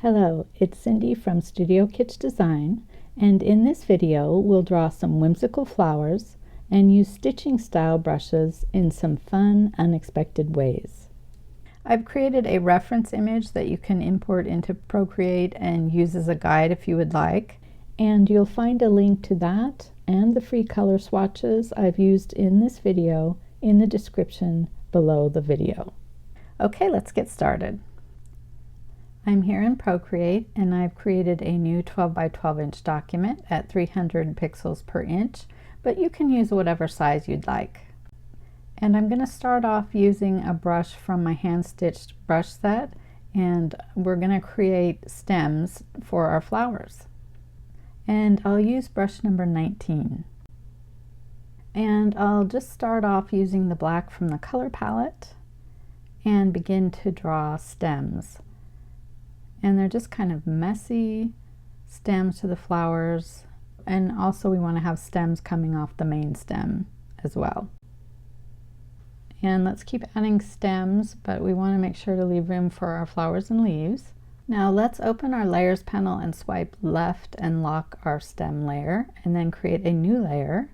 Hello, it's Syndee from Studio Kitsch Design, and in this video we'll draw some whimsical flowers and use stitching style brushes in some fun, unexpected ways. I've created a reference image that you can import into Procreate and use as a guide if you would like, and you'll find a link to that and the free color swatches I've used in this video in the description below the video. Okay, let's get started. I'm here in Procreate and I've created a new 12 by 12 inch document at 300 pixels per inch, but you can use whatever size you'd like. And I'm going to start off using a brush from my hand-stitched brush set, and we're going to create stems for our flowers. And I'll use brush number 19. And I'll just start off using the black from the color palette and begin to draw stems. And they're just kind of messy stems to the flowers, and also we want to have stems coming off the main stem as well. And let's keep adding stems, but we want to make sure to leave room for our flowers and leaves. Now let's open our layers panel and swipe left and lock our stem layer, and then create a new layer,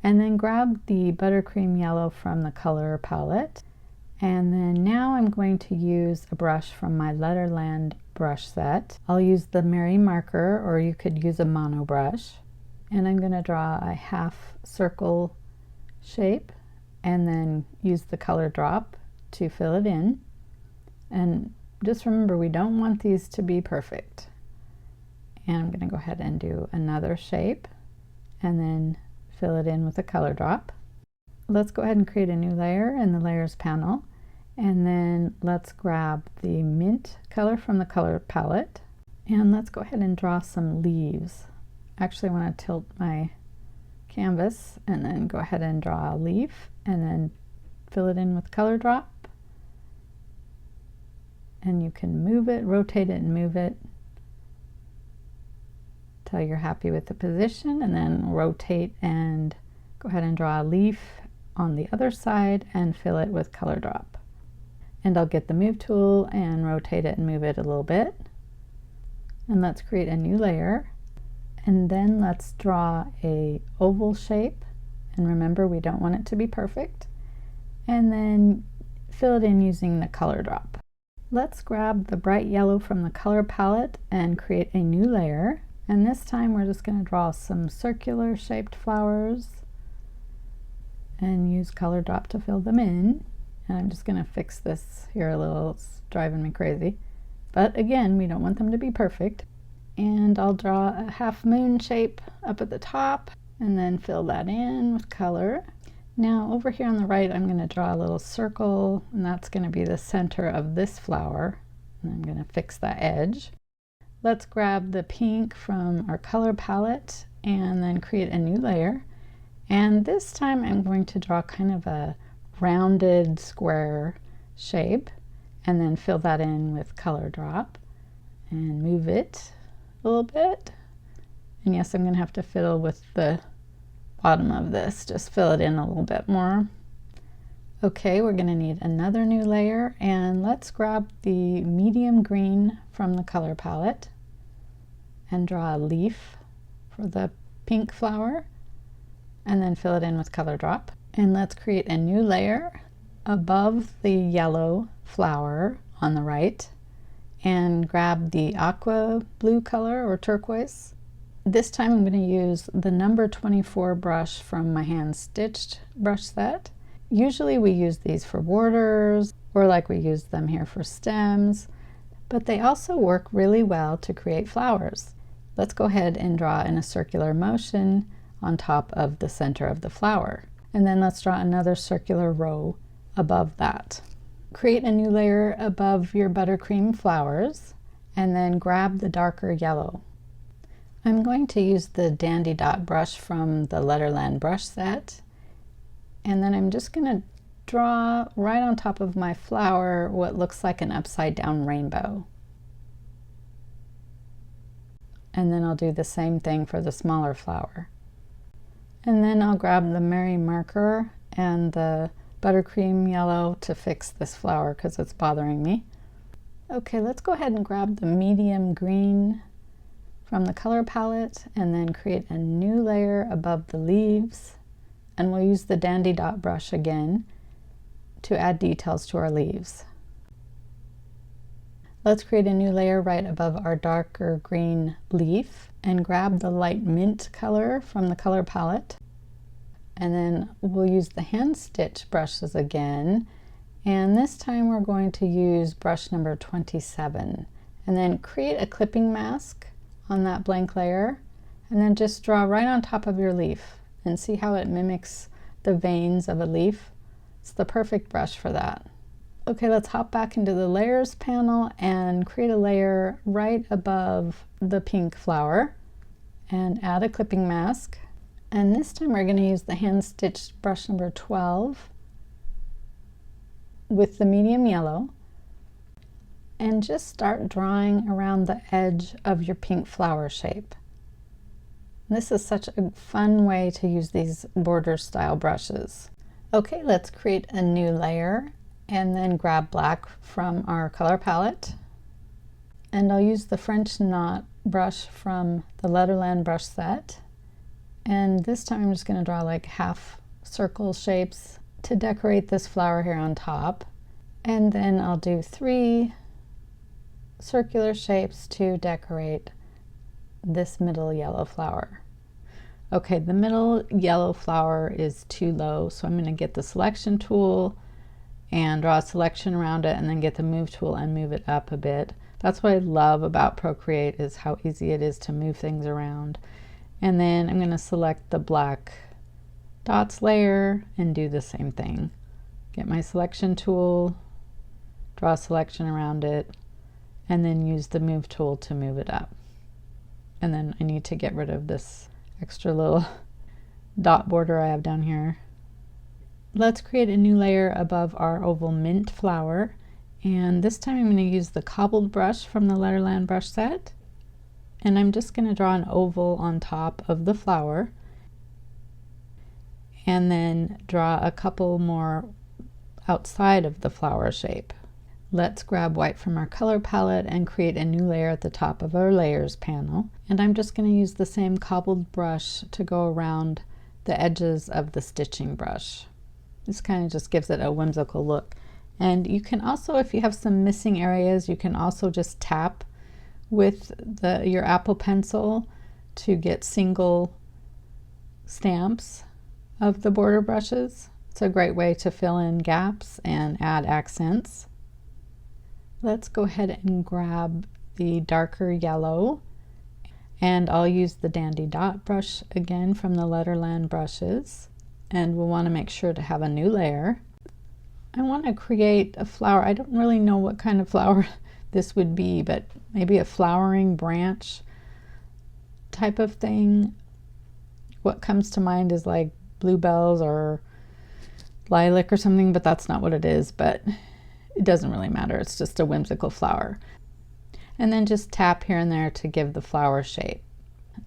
and then grab the buttercream yellow from the color palette. And then now I'm going to use a brush from my Letterland brush set. I'll use the Mary marker, or you could use a mono brush. And I'm going to draw a half circle shape and then use the color drop to fill it in. And just remember, we don't want these to be perfect. And I'm going to go ahead and do another shape and then fill it in with a color drop. Let's go ahead and create a new layer in the layers panel, and then let's grab the mint color from the color palette, and let's go ahead and draw some leaves. Actually, I want to tilt my canvas and then go ahead and draw a leaf and then fill it in with color drop. And you can move it, rotate it, and move it till you're happy with the position, and then rotate and go ahead and draw a leaf on the other side and fill it with color drop. And I'll get the move tool and rotate it and move it a little bit. And let's create a new layer, and then let's draw a oval shape, and remember, we don't want it to be perfect, and then fill it in using the color drop. Let's grab the bright yellow from the color palette and create a new layer, and this time we're just going to draw some circular shaped flowers and use color drop to fill them in. And I'm just going to fix this here a little, it's driving me crazy. But again, we don't want them to be perfect. And I'll draw a half moon shape up at the top and then fill that in with color. Now over here on the right, I'm going to draw a little circle, and that's going to be the center of this flower. And I'm going to fix that edge. Let's grab the pink from our color palette and then create a new layer. And this time I'm going to draw kind of a rounded square shape and then fill that in with color drop and move it a little bit. And yes, I'm going to have to fiddle with the bottom of this, just fill it in a little bit more. Okay, we're going to need another new layer, and let's grab the medium green from the color palette and draw a leaf for the pink flower, and then fill it in with color drop. And let's create a new layer above the yellow flower on the right and grab the aqua blue color or turquoise. This time I'm going to use the number 24 brush from my hand stitched brush set. Usually we use these for borders, or like we use them here for stems, but they also work really well to create flowers. Let's go ahead and draw in a circular motion on top of the center of the flower. And then let's draw another circular row above that. Create a new layer above your buttercream flowers and then grab the darker yellow. I'm going to use the Dandy Dot brush from the Letterland brush set, and then I'm just going to draw right on top of my flower what looks like an upside down rainbow. And then I'll do the same thing for the smaller flower. And then I'll grab the Mary marker and the buttercream yellow to fix this flower because it's bothering me. Okay, let's go ahead and grab the medium green from the color palette and then create a new layer above the leaves. And we'll use the dandy dot brush again to add details to our leaves. Let's create a new layer right above our darker green leaf and grab the light mint color from the color palette. And then we'll use the hand stitch brushes again. And this time we're going to use brush number 27. And then create a clipping mask on that blank layer. And then just draw right on top of your leaf and see how it mimics the veins of a leaf. It's the perfect brush for that. Okay, let's hop back into the layers panel and create a layer right above the pink flower and add a clipping mask. And this time we're going to use the hand stitched brush number 12 with the medium yellow and just start drawing around the edge of your pink flower shape. This is such a fun way to use these border style brushes. Okay, let's create a new layer and then grab black from our color palette. And I'll use the French knot brush from the Letterland brush set. And this time I'm just going to draw like half circle shapes to decorate this flower here on top. And then I'll do 3 circular shapes to decorate this middle yellow flower. Okay, the middle yellow flower is too low, so I'm going to get the selection tool and draw a selection around it and then get the move tool and move it up a bit. That's what I love about Procreate, is how easy it is to move things around. And then I'm going to select the black dots layer and do the same thing. Get my selection tool, draw a selection around it, and then use the move tool to move it up. And then I need to get rid of this extra little dot border I have down here. Let's create a new layer above our oval mint flower, and this time I'm going to use the cobbled brush from the Letterland brush set, and I'm just going to draw an oval on top of the flower and then draw a couple more outside of the flower shape. Let's grab white from our color palette and create a new layer at the top of our layers panel, and I'm just going to use the same cobbled brush to go around the edges of the stitching brush. This kind of just gives it a whimsical look. And you can also, if you have some missing areas, you can also just tap with your Apple Pencil to get single stamps of the border brushes. It's a great way to fill in gaps and add accents. Let's go ahead and grab the darker yellow, and I'll use the dandy dot brush again from the Letterland brushes, and we'll want to make sure to have a new layer. I want to create a flower. I don't really know what kind of flower this would be, but maybe a flowering branch type of thing. What comes to mind is like bluebells or lilac or something, but that's not what it is, but it doesn't really matter. It's just a whimsical flower. And then just tap here and there to give the flower shape.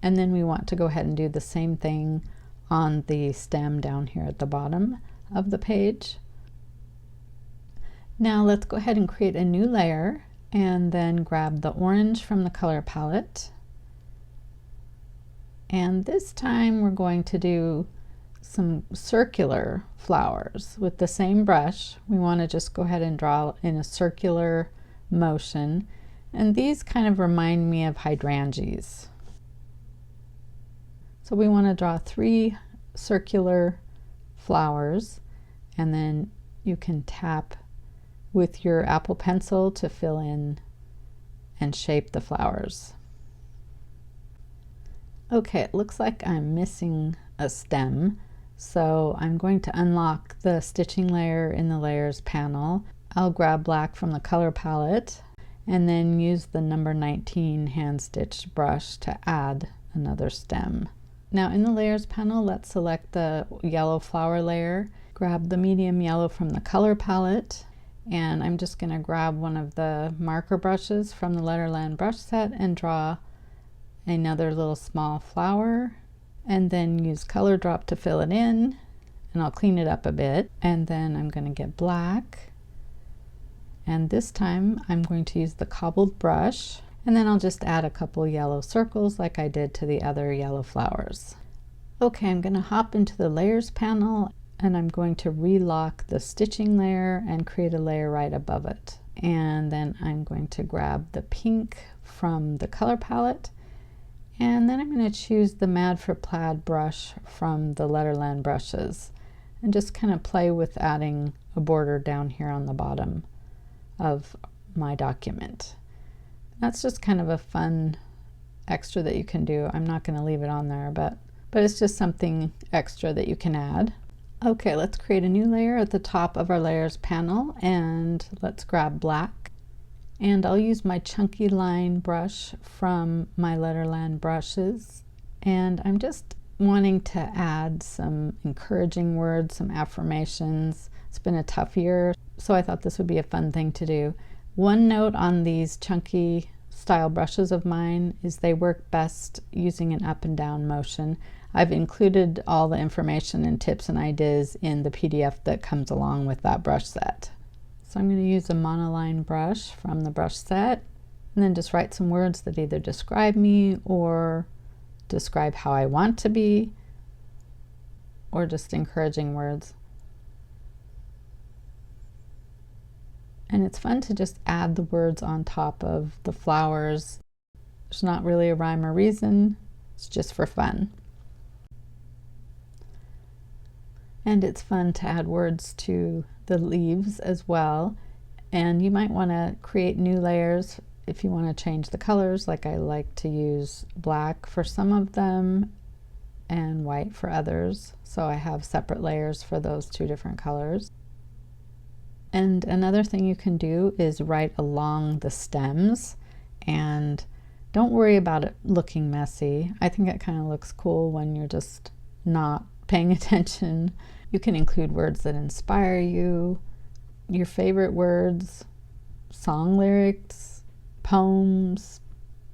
And then we want to go ahead and do the same thing on the stem down here at the bottom of the page. Now let's go ahead and create a new layer and then grab the orange from the color palette. And this time we're going to do some circular flowers with the same brush. We want to just go ahead and draw in a circular motion. And these kind of remind me of hydrangeas. So we want to draw 3 circular flowers, and then you can tap with your Apple Pencil to fill in and shape the flowers. Okay, it looks like I'm missing a stem, so I'm going to unlock the stitching layer in the layers panel. I'll grab black from the color palette and then use the number 19 hand stitched brush to add another stem. Now in the layers panel, let's select the yellow flower layer, grab the medium yellow from the color palette, and I'm just going to grab one of the marker brushes from the Letterland brush set and draw another little small flower, and then use color drop to fill it in, and I'll clean it up a bit. And then I'm going to get black And this time I'm going to use the cobbled brush, and then I'll just add a couple yellow circles like I did to the other yellow flowers. Okay, I'm going to hop into the layers panel, and I'm going to relock the stitching layer and create a layer right above it. And then I'm going to grab the pink from the color palette, and then I'm going to choose the Mad for Plaid brush from the Letterland brushes and just kind of play with adding a border down here on the bottom of my document. That's just kind of a fun extra that you can do. I'm not going to leave it on there, but it's just something extra that you can add. Okay, let's create a new layer at the top of our layers panel, and let's grab black. And I'll use my chunky line brush from my Letterland brushes. And I'm just wanting to add some encouraging words, some affirmations. It's been a tough year, so I thought this would be a fun thing to do. One note on these chunky style brushes of mine is they work best using an up and down motion. I've included all the information and tips and ideas in the PDF that comes along with that brush set. So I'm going to use a monoline brush from the brush set, and then just write some words that either describe me or describe how I want to be, or just encouraging words. And it's fun to just add the words on top of the flowers. There's not really a rhyme or reason, it's just for fun. And it's fun to add words to the leaves as well. And you might want to create new layers if you want to change the colors. Like I like to use black for some of them and white for others. So I have separate layers for those two different colors. And another thing you can do is write along the stems, and don't worry about it looking messy. I think it kind of looks cool when you're just not paying attention. You can include words that inspire you, your favorite words, song lyrics, poems,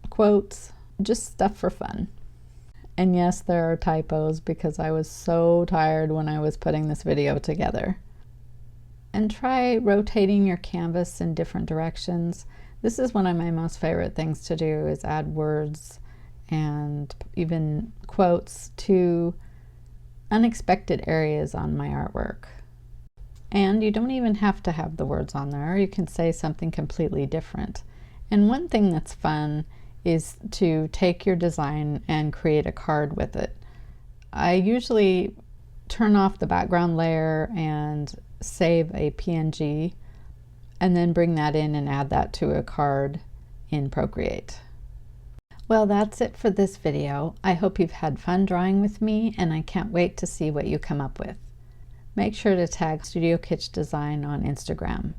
quotes, just stuff for fun. And yes, there are typos because I was so tired when I was putting this video together. And try rotating your canvas in different directions. This is one of my most favorite things to do, is add words and even quotes to unexpected areas on my artwork. And you don't even have to have the words on there. You can say something completely different. And one thing that's fun is to take your design and create a card with it. I usually turn off the background layer and save a PNG, and then bring that in and add that to a card in Procreate. Well, that's it for this video. I hope you've had fun drawing with me, and I can't wait to see what you come up with. Make sure to tag Studio Kitsch Design on Instagram.